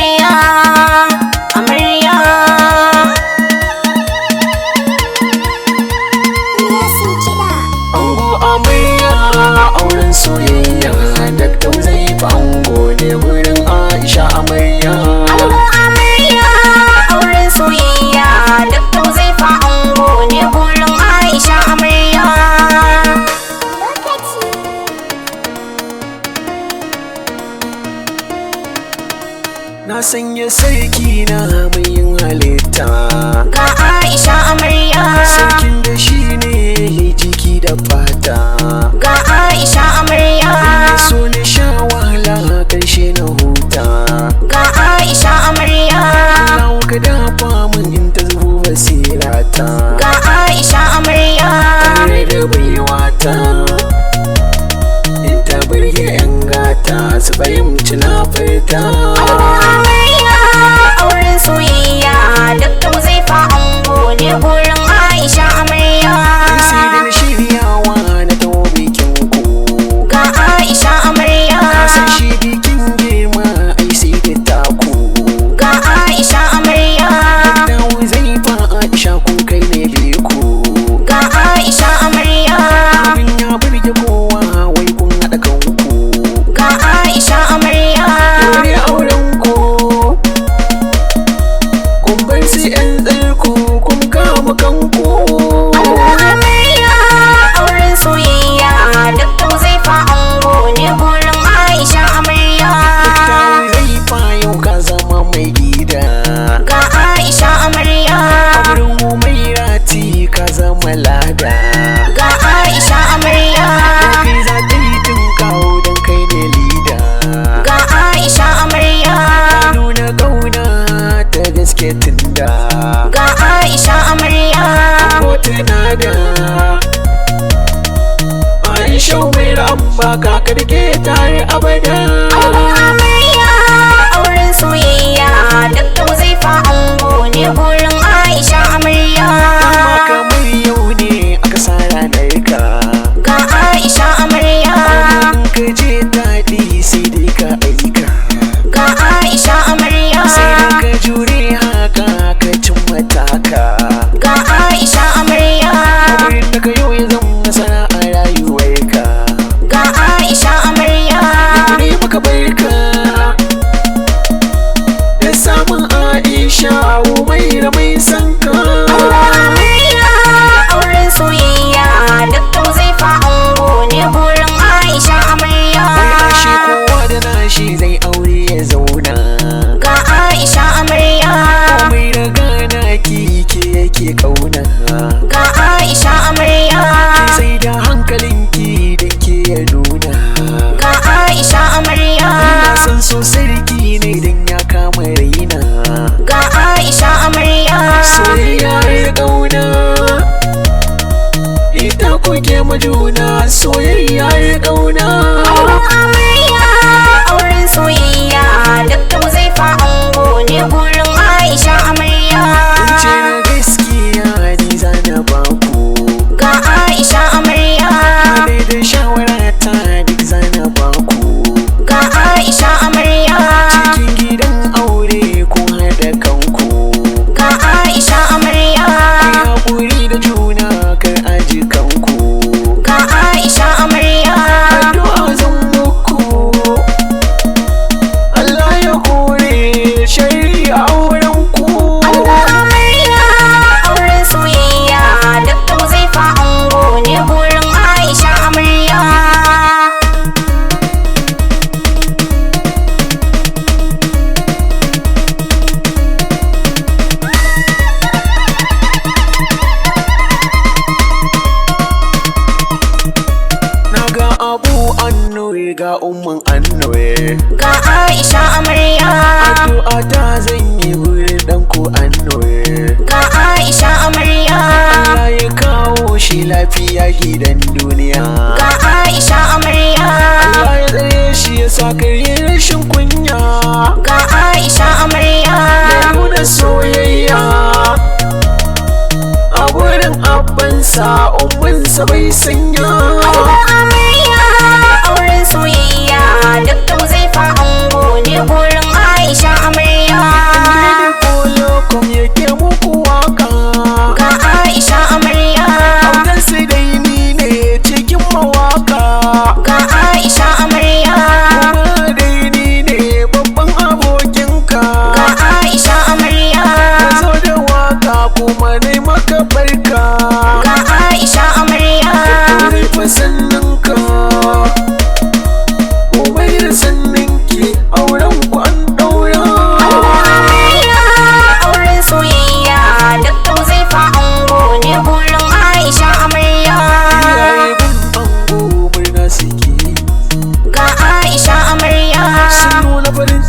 amarya, amarya. Ango amarya auren soyayya, Dakta Uzaifa ango ne wurin Aisha amarya. Ango amarya auren soyayya, Dakta Uzaifa ango ne wurin Aisha amarya. Na sanya sarki na mai yin halitta, Ga Aisha amarya, sarkin da shi ne jiki da fata. ga Aisha amarya, Ya so ni sha wahala karshe na huta. ga Aisha amarya, Allah ka dafa min in ta zubo basirata, ga Aisha amarya, tare da baiwata. In ta burge 'yan gata su fahimci na furta. Ango amarya auren soyayya, Dakta Uzaifa ango ne wurin Aisha amarya. Sai da na shiryawa na tawo bikin ku, Ga Aisha amarya, san shi bikin girma ai sai da taku. ga Aisha amarya, Da Uzaifa Aisha kun kai ne biku, ga Aisha amarya, abin ya burge kowa wai kun haɗa kanku. ga Aisha amarya, Dore auren ku kun bar su 'yan tsarku kun kama kanku. Ango amarya auren soyayya, Dakta Uzaifa ango ne wurin Aisha amarya. Da Uzaifa yau ka zama mai gida, Ga Aisha amarya, wurin Umairati ka zama lada. ga Aisha amarya, Kai za ta yi tun kawo don kai ne lida. ga Aisha amarya, Nuna ƙauna ta gaske tunda ga Aisha amarya, ko tana da Aisha mai ramba ka karke tare abada. Ango amarya auren soyayya, Dakta Uzaifa ango ne wurin Aisha amarya. Amma kamar yau ne aka sa ranar ka, Ga Aisha amarya, in ka je daɗi sai dai ka aika. ga Aisha amarya, Sai da ka jure haka ka cin mataka. ga Aisha amarya, Wurin da ka yau ya zama nasara a rayuwarka. ga Aisha amarya, Ne maka barka da samun Aisha Umaira mai sanka. Ango amarya auren soyayya, Dakta Uzaifa ango ne wurin Aisha amarya. Shi kowa da nashi zai aure ya zauna, Ga Aisha amarya, mai da gana kike yake kauna. ga Aisha amarya, Sai da hankalinki don ke ya nuna. ga Aisha amarya, Na san so sarki ne don ya kama raina. ga Aisha amarya, Soyayya ya kauna ita kuke majuna, soyayya ya kauna. Ango amarya auren soyayya, Dakta Uzaifa ango ne wurin Aisha amarya. In ce na gaskiya ni zana baku, Ga Aisha amarya, dai da shawara ta duk zana baku. ga Aisha amarya, Cikin gidan aure kun haɗa kanku, ga Aisha amarya, kai haƙuri da juna kar aji kanku. ga Aisha amarya, Addu'a zan muku Allah ya kore shari'a auren ku. Ango amarya auren soyayya, Dakta Uzaifa ango ne wurin Aisha amarya. Na ga abu annoye ga umman annoye, Ga Aisha amarya, addu'a ta zan yi wurin ɗanku annoye. ga Aisha amarya, Allah ya kawo shi lafiya gidan duniya. ga Aisha amarya, Allah ya tsare shi ya sa karye rashin kunya, ga Aisha amarya, ya nuna soyayya a wurin abbansa ummansa bai sanya. Ango amarya auren soyayya, Dakta Uzaifa ango ne wurin Aisha amarya.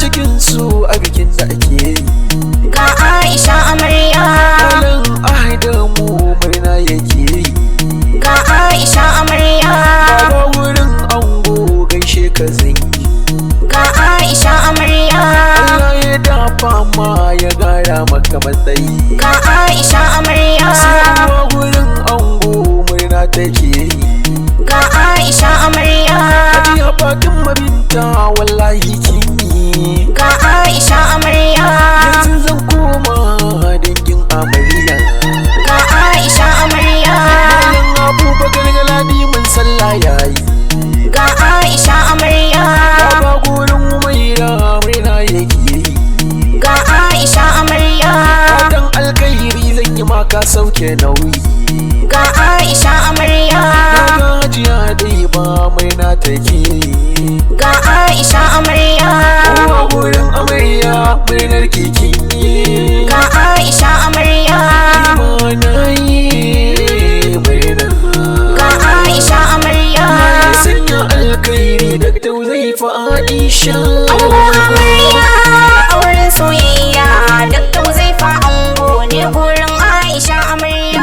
cikin su a bikin da ake yi. Ga Aisha amarya. Malam Adamu murna yake yi. Ga Aisha amarya. Baba wurin ango gaishe ka zan yi. Ga Aisha amarya. Allah ya dafa ma ya gara maka matsayi. Ga Aisha amarya. Sabuwa wurin ango murna take yi. Ga Aisha amarya. Hajiya Fatima binta wallahi kin yi. Ga Aisha amarya. Yanzu zan koma dangin amarya. Ga Aisha amarya. Malam Abubakar Galadi mun sallah yayi. Ga Aisha amarya. Baba gurin Umaira murna yake yi. Ga Aisha amarya. Fatan alkhairi zan yi maka sauke nauyi. Ga Aisha amarya. Na gajiya dai ba murna take yi. Ga Aisha amarya. Uwa gurin amarya murnar kikin yi. Ga Aisha amarya. Imana yi murna. Ga Aisha amarya. Ya sanya alkhairi da Tuzaifa Aisha. Ango amarya auren soyayya, Dr. Huzaifa ango ne gurin Aisha amarya.